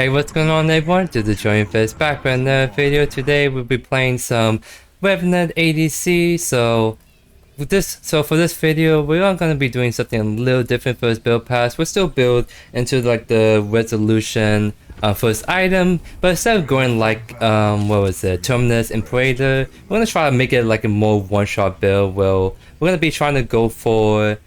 Hey, what's going on everyone? This is Join Fist back with another video. Today we'll be playing some Revenant ADC. For this video, we are going to be doing something a little different for this build pass. We're still build into like the resolution first item, but instead of going like what was it, Terminus and Paragon, we're going to try to make it like a more one-shot build. Well, we're going to be trying to go for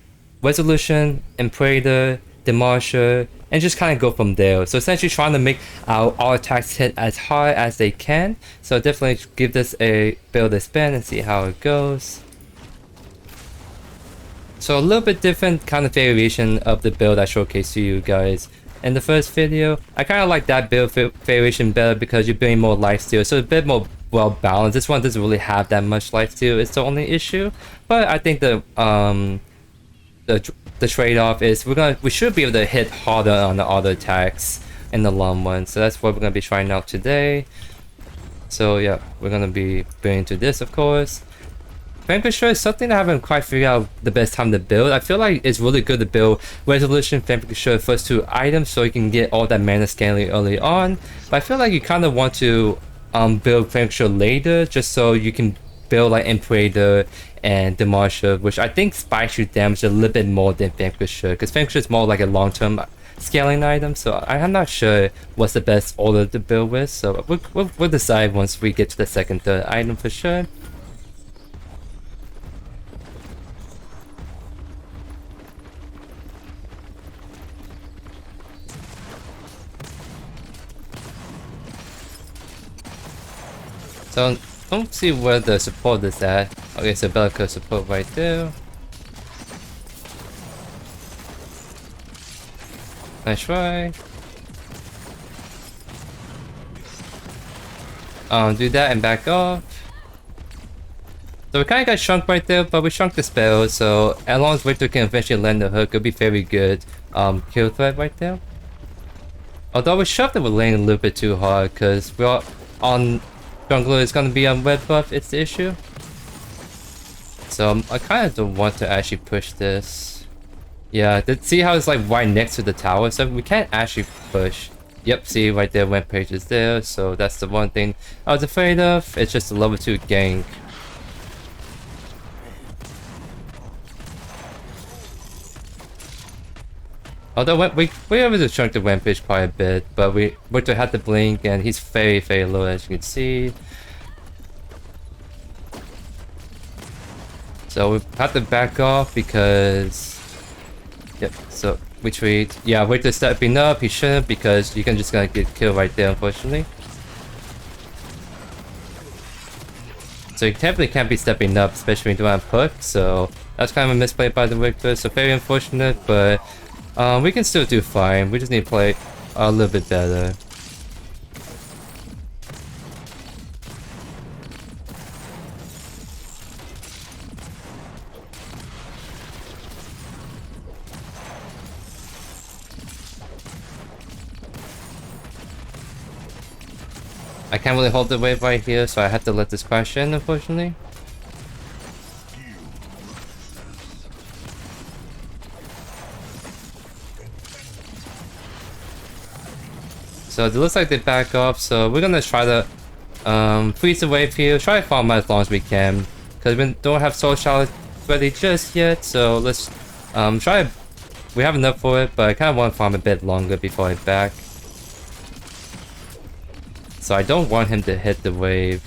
resolution, Imperator, Demolisher, and just kind of go from there. So essentially trying to make our all attacks hit as hard as they can. So definitely give this a build a spin and see how it goes. So a little bit different kind of variation of the build I showcased to you guys in the first video. I kind of like that build variation better because you're building more lifesteal, so a bit more well balanced. This one doesn't really have that much lifesteal, it's the only issue. But I think the trade-off is we should be able to hit harder on the auto attacks in the long run. So that's what we're gonna be trying out today. So yeah, we're gonna be building to this, of course. Vanquisher is something I haven't quite figured out the best time to build. I feel like it's really good to build Resolution Vanquisher first two items so you can get all that mana scaling early on. But I feel like you kind of want to build Vanquisher later just so you can build like Imperator and Demolisher, which I think spikes your damage a little bit more than Vanquisher, because Vanquisher is more like a long-term scaling item. So I'm not sure what's the best order to build with. So we'll decide once we get to the second, third item for sure. So don't see where the support is at. Okay, so Bellica support right there. Nice try. Do that and back off. So we kind of got shrunk right there, but we shrunk the spell, so as long as Victor can eventually land the hook, it'll be very good kill threat right there. Although we shoved it with lane a little bit too hard, because we're on jungler is going to be on red buff, it's the issue. So I kind of don't want to actually push this. Yeah, see how it's like right next to the tower, so we can't actually push. Yep, see right there, Rampage is there, so that's the one thing I was afraid of. It's just a level 2 gank. Although we were able to chunk the Rampage quite a bit, but we had to blink and he's very, very low as you can see. So we have to back off because... Yep, so retreat. Yeah, Victor stepping up, he shouldn't because you can just gonna get killed right there unfortunately. So you definitely can't be stepping up, especially when you don't have hook, so that's kind of a misplay by the Victor, so very unfortunate, but we can still do fine. We just need to play a little bit better. I can't really hold the wave right here, so I have to let this crash in, unfortunately. So it looks like they back off, so we're gonna try to freeze the wave here, try to farm as long as we can, because we don't have soul shard ready just yet, so let's try. We have enough for it, but I kind of want to farm a bit longer before I back. So I don't want him to hit the wave.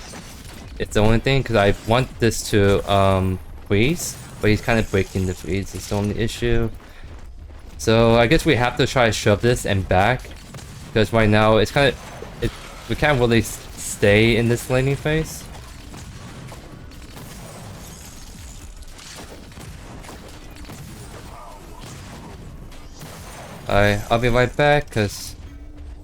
It's the only thing, because I want this to freeze, but he's kind of breaking the freeze, it's the only issue. So I guess we have to try to shove this and back. Because right now it's kind of we can't really stay in this laning phase. I'll be right back because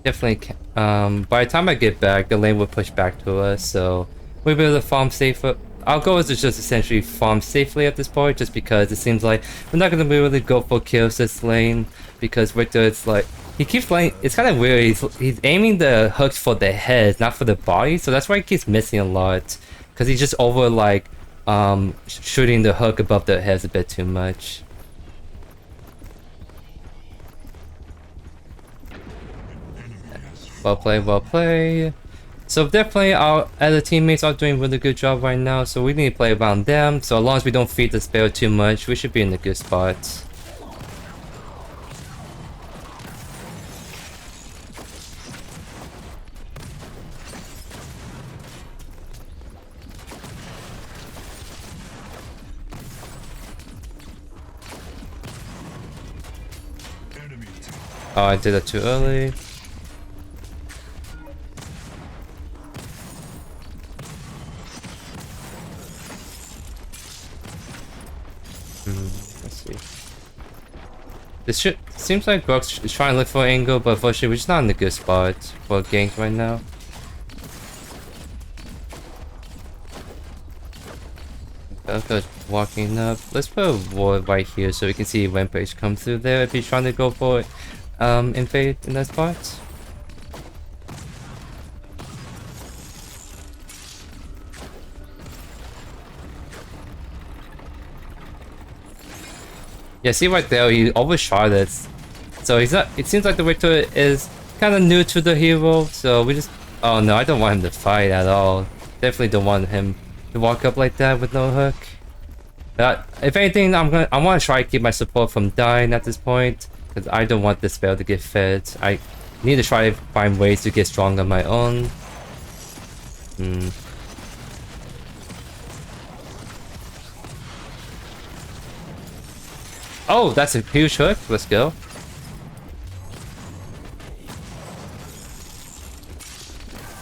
definitely by the time I get back the lane will push back to us, so we'll be able to farm safer. Our goal is to just essentially farm safely at this point, just because it seems like we're not going to really go for kills this lane, because Victor is like, he keeps playing, it's kind of weird, he's aiming the hooks for the head, not for the body, so that's why he keeps missing a lot, because he's just over like shooting the hook above the heads a bit too much. Well played, well played. So definitely our other teammates are doing a really good job right now, so we need to play around them. So as long as we don't feed the spell too much, we should be in a good spot. Oh, I did it too early. Let's see. This shit seems like Brooks is trying to look for an angle, but unfortunately we're just not in a good spot for ganks right now. Belka's walking up. Let's put a ward right here so we can see Rampage come through there if he's trying to go for it. Invade in that spot. Yeah, see right there, he overshot it. So he's not. It seems like the Victor is kind of new to the hero. So we just. Oh no, I don't want him to fight at all. Definitely don't want him to walk up like that with no hook. But if anything, I want to try to keep my support from dying at this point, because I don't want this spell to get fed. I need to try to find ways to get strong on my own. Oh, that's a huge hook. Let's go.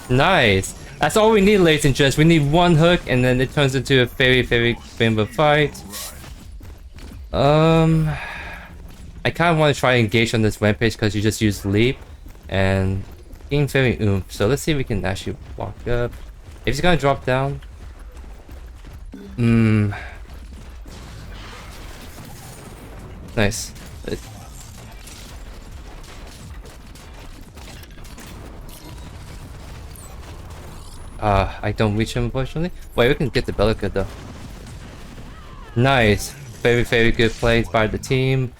Nice. That's all we need, ladies and gents. We need one hook, and then it turns into a very, very bimbo fight. I kind of want to try to engage on this Rampage because you just use leap and gain very oomph. So let's see if we can actually walk up. If he's gonna drop down. Nice. I don't reach him unfortunately. Wait, we can get the Bellica though. Nice. Very, very good plays by the team.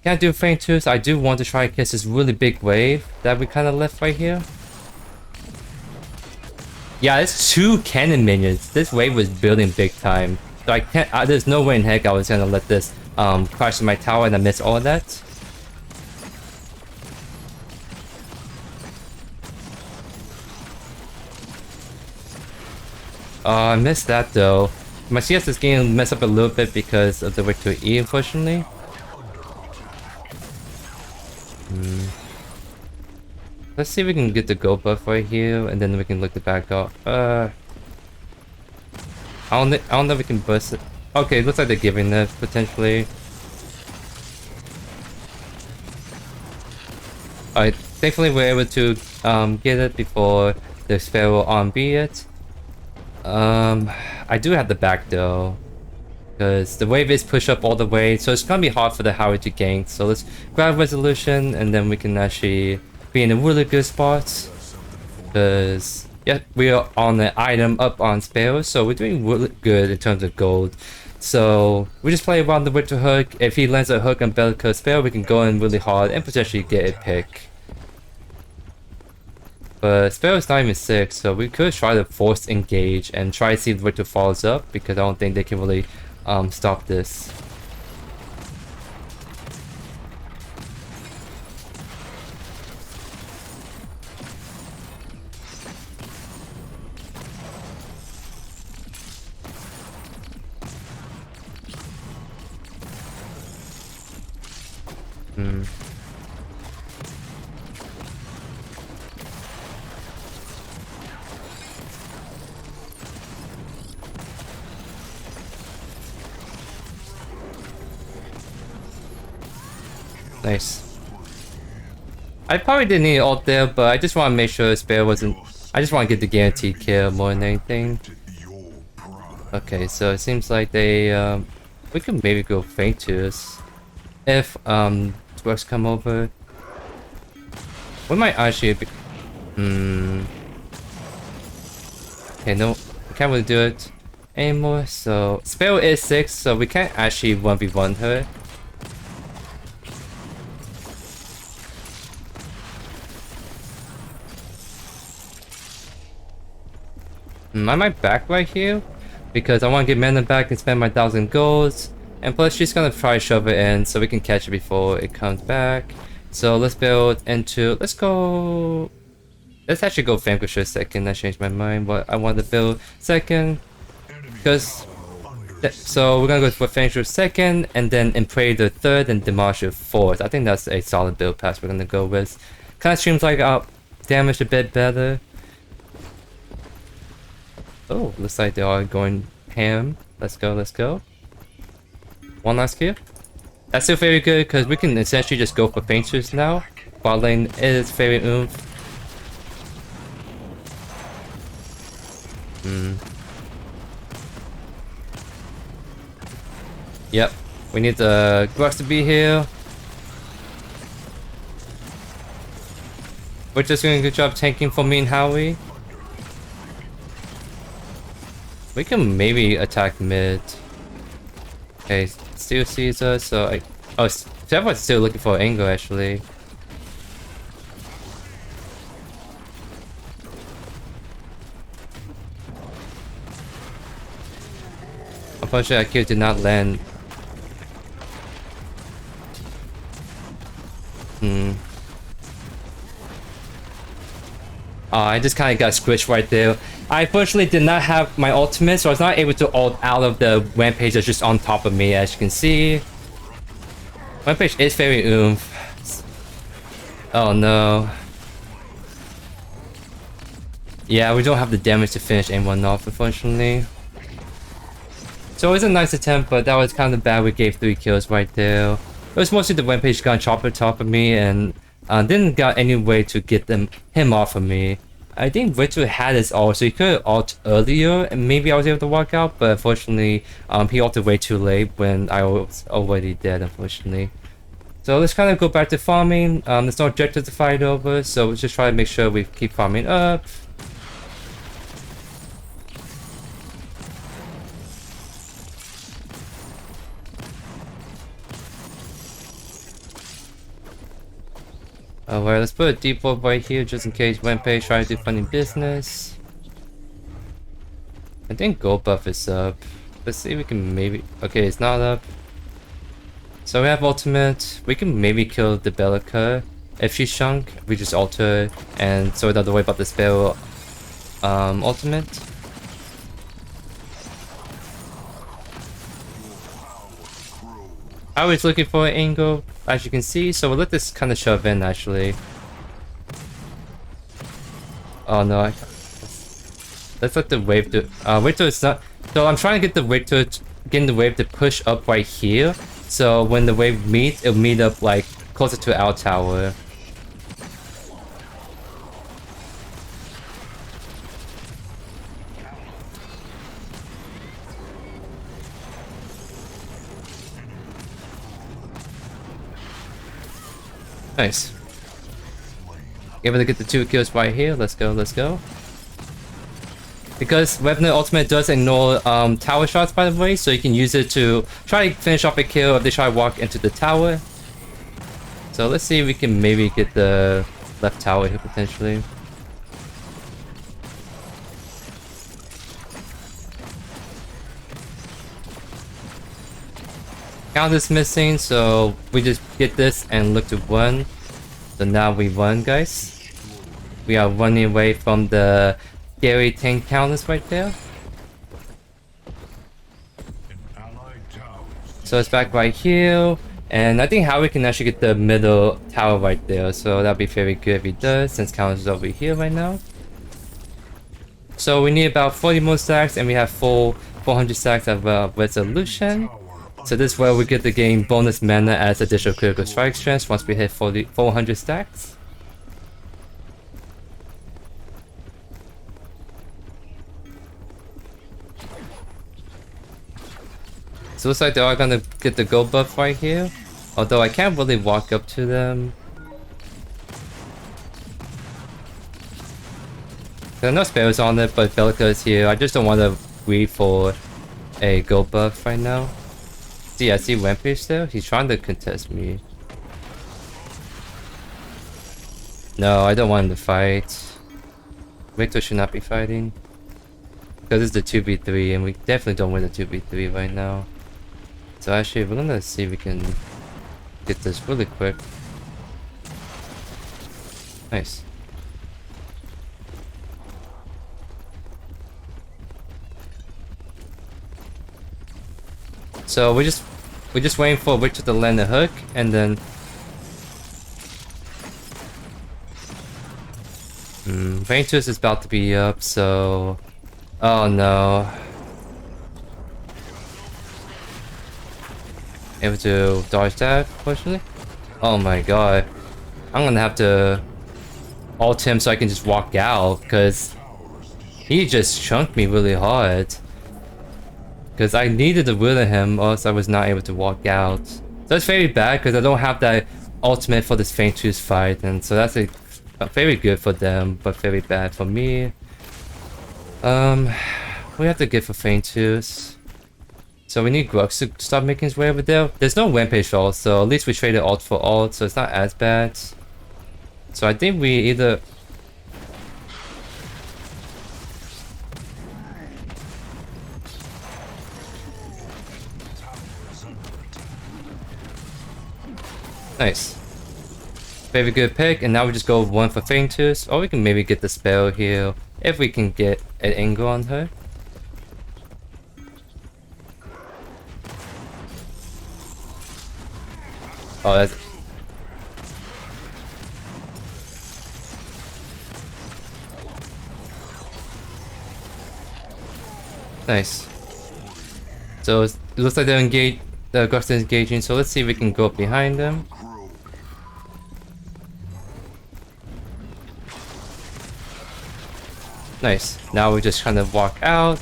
Can't do feint twos. I do want to try to catch this really big wave that we kind of left right here. Yeah, it's 2 cannon minions. This wave was building big time. So I can't. There's no way in heck I was gonna let this crash in my tower and I miss all of that. I missed that though. My CS is getting messed up a little bit because of the Victor E, unfortunately. Let's see if we can get the gold buff right here, and then we can look to back up. I don't know if we can burst it. Okay, looks like they're giving it potentially. Alright, thankfully we're able to get it before the spell will on be it. I do have the back though, because the wave is pushed up all the way, so it's gonna be hard for the Howard to gank. So let's grab resolution, and then we can actually be in a really good spot. Because yeah, we are on the item up on spells, so we're doing really good in terms of gold. So we just play around the Winter Hook. If he lands a hook on Bellica's spell, we can go in really hard and potentially get a pick. But spell is not even 6, so we could try to force engage and try to see if Victor falls up, because I don't think they can really stop this. Nice. I probably didn't need ult there, but I just want to make sure spare wasn't. I just want to get the guaranteed kill more than anything. Okay, so it seems like they we could maybe go feint twos if Twerks come over. We might actually be. Okay, no, we can't really do it anymore. So spell is 6, so we can't actually 1v1 her. I might back right here because I want to get mana back and spend my 1,000 golds. And plus she's gonna probably shove it in so we can catch it before it comes back. So let's build into, let's actually go Vanquisher second. I changed my mind what I want to build second. Because, so we're gonna go for Vanquisher second and then Impray the third and Demolisher fourth. I think that's a solid build pass we're gonna go with. Kinda seems like our damage a bit better. Oh, looks like they are going ham. Let's go, let's go. One last kill. That's still very good because we can essentially just go for Painters now. Bot lane is very oomph. Yep, we need the Grux to be here. We're just doing a good job tanking for me and Howie. We can maybe attack mid. Okay, still sees us, so I... Oh, everyone's still looking for an angle actually. Unfortunately, our kill did not land. I just kind of got squished right there. I unfortunately did not have my ultimate, so I was not able to ult out of the Rampage that's just on top of me, as you can see. Rampage is very oomph. Oh no. Yeah, we don't have the damage to finish anyone off, unfortunately. So it was a nice attempt, but that was kind of bad. We gave 3 kills right there. It was mostly the Rampage got chopped on top of me and didn't got any way to get him off of me. I think Victor had his ult, so he could ult earlier and maybe I was able to walk out, but unfortunately he ulted way too late when I was already dead, unfortunately. So let's kind of go back to farming. There's no objective to fight over, so let's just try to make sure we keep farming up. Alright, let's put a deep wall right here just in case Rampage tries to do funny business. I think gold buff is up. Let's see if we can maybe... Okay, it's not up. So we have ultimate. We can maybe kill the Bellica. If she's chunk, we just alter and so we don't have to worry about the spell ultimate. I was looking for an angle, as you can see, so we'll let this kind of shove in actually. Oh no, let's let the wave do. Wait till it's not. So I'm trying to get the wave to getting the wave to push up right here. So when the wave meets, it'll meet up like closer to our tower. Nice. Able to get the 2 kills right here. Let's go, let's go. Because Revenant ultimate does ignore tower shots, by the way, so you can use it to try to finish off a kill if they try to walk into the tower. So let's see if we can maybe get the left tower here potentially. Count is missing, so we just get this and look to run. So now we run, guys. We are running away from the scary tank counters right there. So it's back right here. And I think Howie can actually get the middle tower right there. So that'll be very good if he does, since counters is over here right now. So we need about 40 more stacks and we have full 400 stacks of resolution. So this is where we get to gain bonus mana as additional critical strike strength once we hit 400 stacks. So it looks like they are gonna get the gold buff right here. Although I can't really walk up to them. There are no spells on it, but Bellica is here. I just don't want to wait for a gold buff right now. See, I see Rampage there. He's trying to contest me. No, I don't want him to fight. Victor should not be fighting. Because it's the 2v3 and we definitely don't win the 2v3 right now. So actually we're gonna see if we can get this really quick. Nice. So we're just waiting for Witcher to land the hook and then Ventus is about to be up, so oh no. Able to dodge that, fortunately. Oh my god. I'm gonna have to ult him so I can just walk out, because he just chunked me really hard. Because I needed to wither him, or else I was not able to walk out. So that's very bad, because I don't have that ultimate for this Ventus fight, and so that's very good for them, but very bad for me. We have to get for Ventus. So we need Grux to start making his way over there. There's no Rampage ult, so at least we traded ult for ult, so it's not as bad. So I think we either... Nice. Very good pick, and now we just go one for Ventus, or we can maybe get the spell here, if we can get an angle on her. Oh, that's... Nice. So it looks like they're engaged, the Grux is engaging, so let's see if we can go up behind them. Nice. Now we just kind of walk out.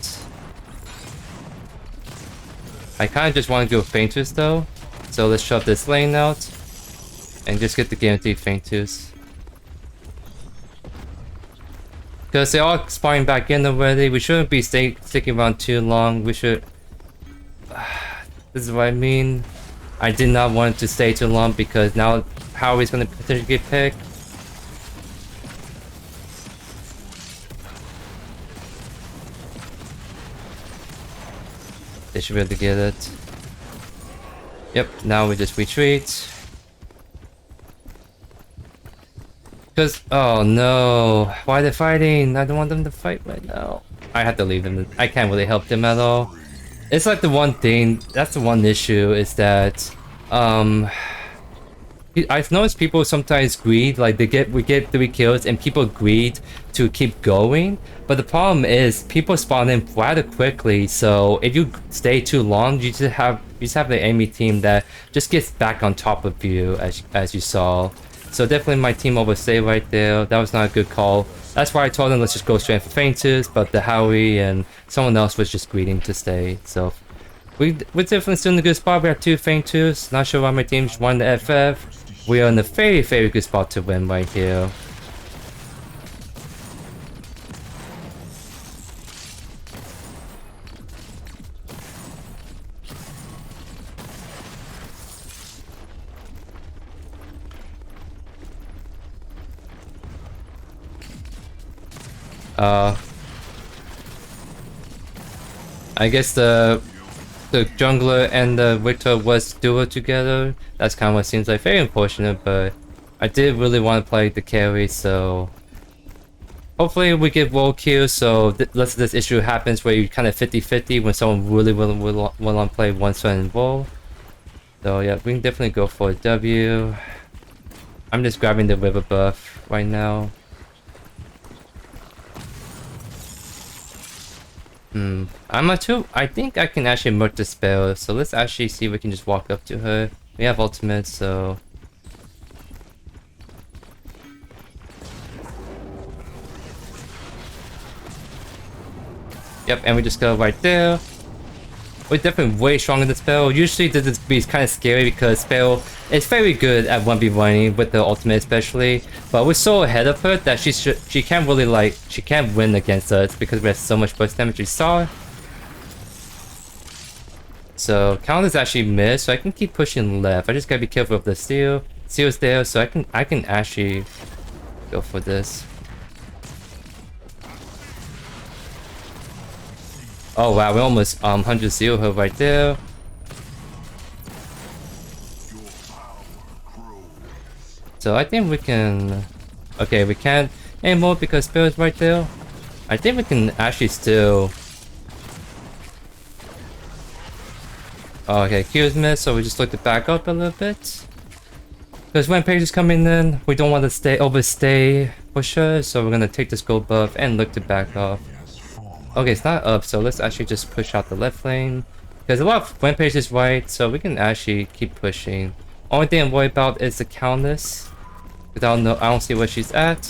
I kind of just want to go Ventus though. So let's shove this lane out. And just get the guaranteed Ventus. Because they're all spawning back in already. We shouldn't be sticking around too long. We should... This is what I mean. I did not want to stay too long because now Howie's going to potentially get picked. They should be able to get it. Yep, now we just retreat. Because, oh no, why are they fighting? I don't want them to fight right now. I have to leave them. I can't really help them at all. It's like the one thing, that's the one issue, is that, I've noticed people sometimes greed, like we get 3 kills and people greed to keep going. But the problem is people spawn in rather quickly, so if you stay too long, you just have the enemy team that just gets back on top of you, as you saw. So definitely my team overstayed right there. That was not a good call. That's why I told them let's just go straight for Ventus, but the Howie and someone else was just greeding to stay. So we're definitely still in a good spot. We have 2 Ventus. Not sure why my team just won the FF. We are in a very, very good spot to win right here. I guess the jungler and the Victor was duo together. That's kind of what seems like very unfortunate, but I did really want to play the carry, so hopefully we get world kills, so less of this issue happens where you kind of 50-50 when someone really will want to play one certain role. So yeah, we can definitely go for a W. I'm just grabbing the river buff right now. I'm not too... I think I can actually merc the spell, so let's actually see if we can just walk up to her. We have ultimate, so... Yep, and we just go right there. We're definitely way stronger than spell. Usually this is kind of scary because spell is very good at 1v1ing with the ultimate especially. But we're so ahead of her that she can't really like... She can't win against us because we have so much burst damage we saw. So counters actually missed, so I can keep pushing left. I just gotta be careful of the steel. Steel's there, so I can actually go for this. Oh wow, we almost 100 0 her right there. So I think we can... Okay, we can't anymore because Spirit's right there. I think we can actually still... Oh, okay, Q's missed, so we just look to back up a little bit. Because when Page is coming in, we don't want to overstay for sure, so we're gonna take this gold buff and look to back off. Okay, it's not up, so let's actually just push out the left lane. Because a lot of when Page is right, so we can actually keep pushing. Only thing I'm worried about is the Countess. Because I don't see where she's at.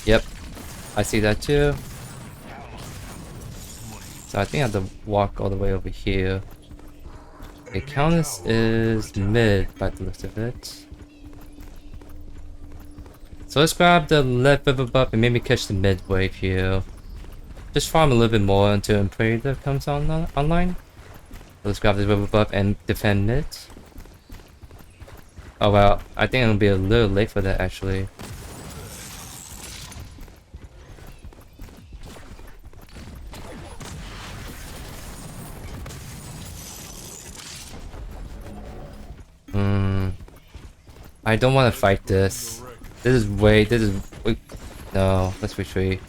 Yep, I see that too. So I think I have to walk all the way over here. Okay, Countess is mid by the looks of it. So let's grab the left river buff and maybe catch the mid wave here. Just farm a little bit more until Imperator comes online. So let's grab the river buff and defend mid. Oh well, I think it'll be a little late for that actually. I don't want to fight this. No, let's retreat.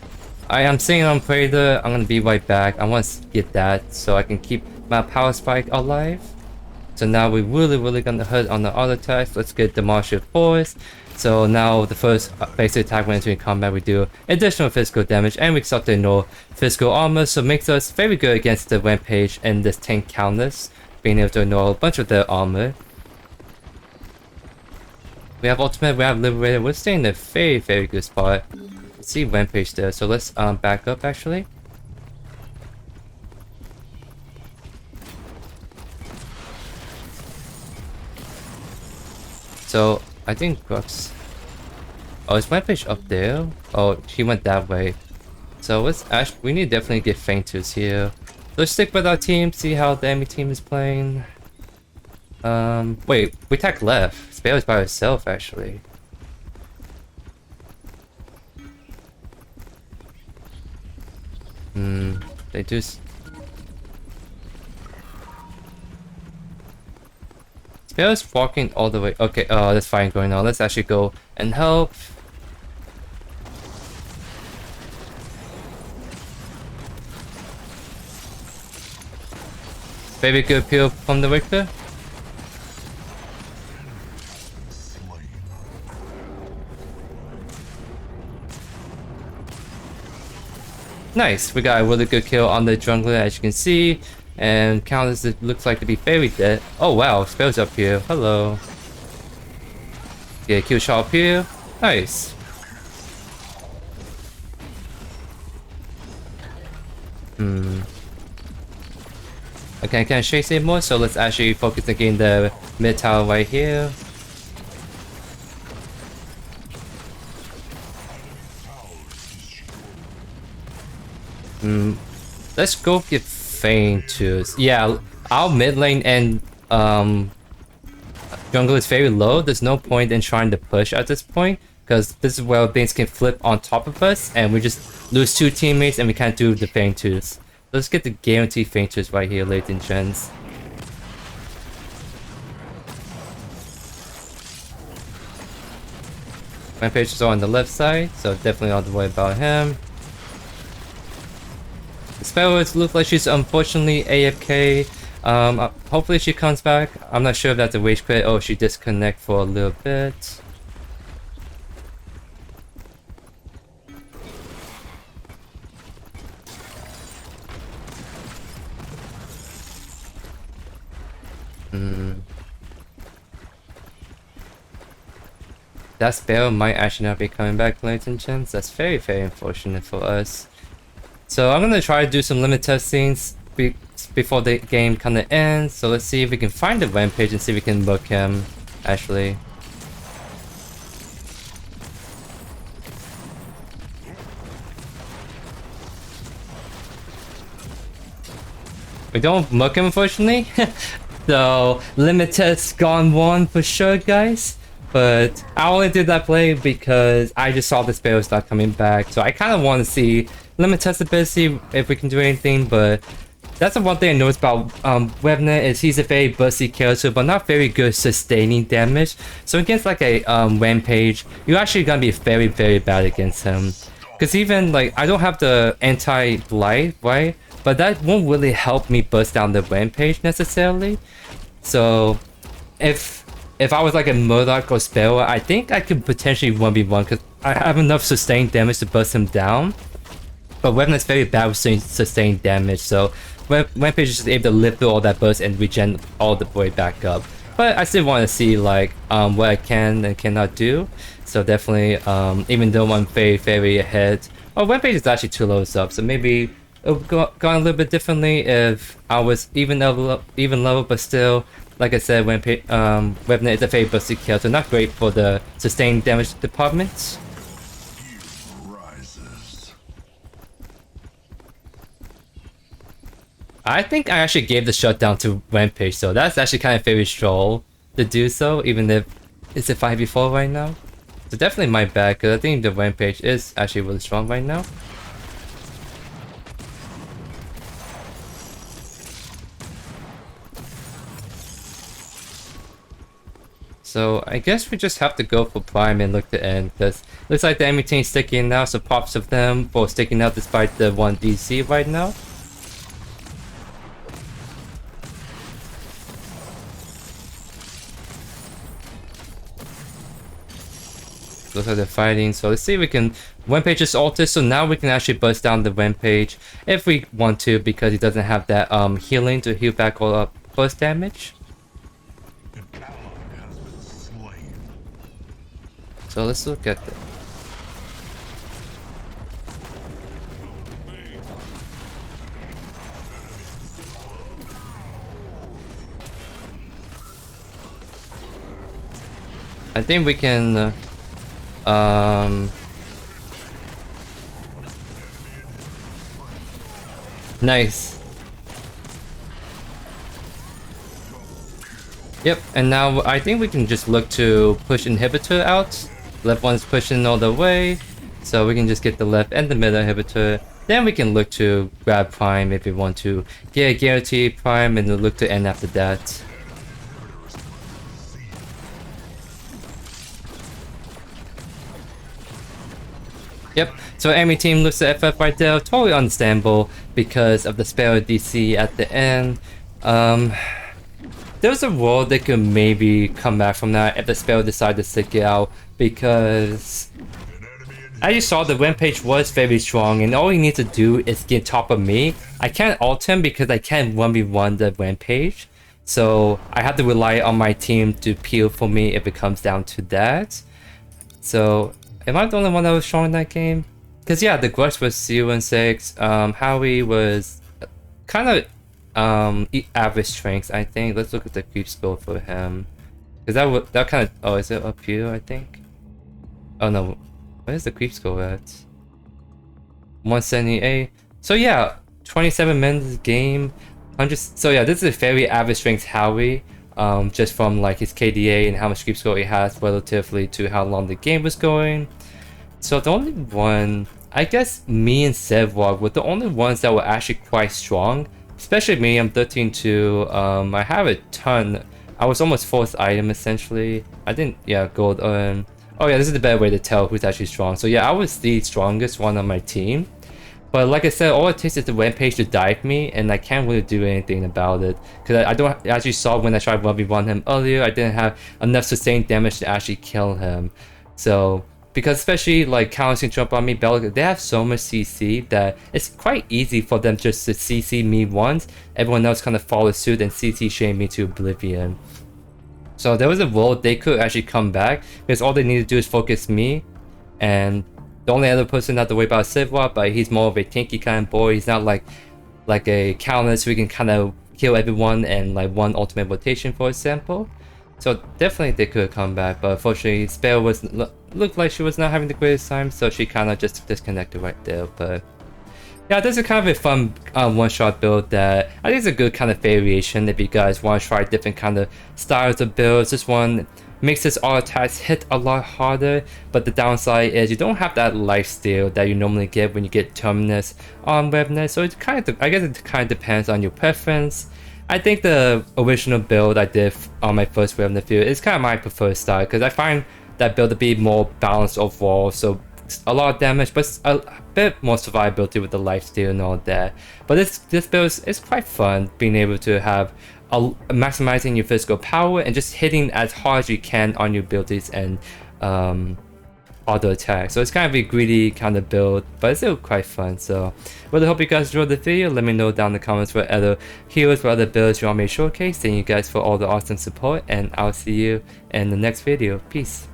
I am seeing on Predator, I'm gonna be right back. I want to get that so I can keep my power spike alive. So now we're really gonna hurt on the auto attacks. Let's get the Martial Force. So now the first basic attack when entering combat we do additional physical damage and we start to ignore physical armor, so it makes us very good against the Rampage and this tank Countess, being able to ignore a bunch of their armor. We have ultimate, we have liberator, we're staying in a very good spot. Let's see Rampage there, so let's back up actually. So I think Brooks... Oh, is Rampage up there? Oh, she went that way. So we need to definitely get Fainters here. Let's stick with our team, see how the enemy team is playing. Wait, we attack left. Spare is by herself, actually. They just... Spare is walking all the way... Okay, there's fighting going on. Let's actually go and help. Very good peel from the Victor. Nice, we got a really good kill on the jungler as you can see, and Countess looks like to be very dead. Oh wow, Spell's up here. Hello. Yeah, kill shot up here. Nice. Okay, I can't chase anymore, so let's actually focus on getting the mid tower right here. Let's go get Fainters. Yeah, our mid lane and jungle is very low. There's no point in trying to push at this point, because this is where things can flip on top of us and we just lose two teammates and we can't do the Fainters. Let's get the guaranteed Fainters right here, ladies and gents. My page is on the left side, so definitely not to worry about him. The Sparrows look like she's unfortunately AFK. Hopefully she comes back. I'm not sure if that's a rage quit or she disconnect for a little bit. That Sparrow might actually not be coming back, ladies and gents. That's very unfortunate for us. So I'm gonna try to do some limit testings before the game kinda ends. So let's see if we can find the Rampage and see if we can book him, actually. We don't book him, unfortunately. So limit test gone 1 for sure, guys. But I only did that play because I just saw the spell start coming back. So I kind of want to see limit test ability if we can do anything. But that's the one thing I noticed about Revenant is he's a very bursty character, but not very good sustaining damage. So against like a Rampage, you're actually gonna be very, very bad against him. Because even like I don't have the anti-blight, right? But that won't really help me burst down the Rampage necessarily. So if I was like a Murdoch or Sparrow, I think I could potentially 1v1 because I have enough sustained damage to burst him down. But Revenant's very bad with sustained damage, so Rampage is just able to live through all that burst and regen all the way back up. But I still want to see like what I can and cannot do. So definitely, even though I'm very, very ahead. Oh, Rampage is actually 2 levels up, so maybe it would go a little bit differently if I was even level, but still, like I said, Revenant is a very bursty character, not great for the sustained damage department. I think I actually gave the shutdown to Rampage, so that's actually kind of very strong to do so, even if it's a 5v4 right now. So definitely my bad, because I think the Rampage is actually really strong right now. So I guess we just have to go for Prime and look to end, because looks like the enemy team's sticking out, so props to them for sticking out despite the 1 DC right now. Looks like they're fighting, so let's see if we can... Rampage is altered, so now we can actually burst down the Rampage if we want to, because he doesn't have that healing to heal back all up burst damage. So let's look at the... I think we can... Nice. Yep, and now I think we can just look to push inhibitor out. Left one's pushing all the way, so we can just get the left and the middle inhibitor. Then we can look to grab Prime if we want to get a guaranteed Prime and look to end after that. Yep, so enemy team looks at FF right there, totally understandable because of the Sparrow DC at the end. There's a world that could maybe come back from that if the Sparrow decided to stick it out, because as you saw, the Rampage was very strong and all you need to do is get top of me. I can't ult him because I can't 1v1 the Rampage, so I have to rely on my team to peel for me if it comes down to that. So am I the only one that was strong in that game? Because yeah, the Grudge was 0-6. Howie was kind of average strength, I think. Let's look at the creep score for him. Because that kind of... Oh, is it up here, I think? Oh no. Where's the creep score at? 178. So yeah, 27 minutes game. 100... So yeah, this is a very average strength Howie. Just from like his KDA and how much creep score he has relatively to how long the game was going. So the only one, I guess me and Sevwag were the only ones that were actually quite strong. Especially me, I'm 13-2. I have a ton. I was almost 4th item essentially. I didn't, yeah, gold. Oh yeah, this is the better way to tell who's actually strong. So yeah, I was the strongest one on my team. But like I said, all it takes is the Rampage to dive me, and I can't really do anything about it. Because I don't, as you saw when I tried 1v1 him earlier, I didn't have enough sustained damage to actually kill him. So, because especially like Counter can jump on me, Bell, they have so much CC that it's quite easy for them just to CC me once, everyone else kind of follows suit and CC shame me to oblivion. So there was a world they could actually come back, because all they need to do is focus me, and the only other person not to worry about is Sivwa, but he's more of a tanky kind of boy. He's not like a counter, so he can kind of kill everyone and like one ultimate rotation, for example. So definitely they could come back, but unfortunately Spell looked like she was not having the greatest time, so she kind of just disconnected right there. But yeah, this is kind of a fun one-shot build that I think is a good kind of variation if you guys want to try different kind of styles of builds. This one makes this auto attacks hit a lot harder, but the downside is you don't have that lifesteal that you normally get when you get Terminus on Revenant, so it kind of, I guess it kind of depends on your preference. I think the original build I did on my first Revenant field is kind of my preferred style, because I find that build to be more balanced overall, so a lot of damage, but a bit more survivability with the lifesteal and all that. But this build is quite fun, being able to have maximizing your physical power and just hitting as hard as you can on your abilities and auto attack. So it's kind of a greedy kind of build, but it's still quite fun. So really hope you guys enjoyed the video. Let me know down in the comments what other heroes, what other builds you want me to showcase. Thank you guys for all the awesome support, and I'll see you in the next video. Peace.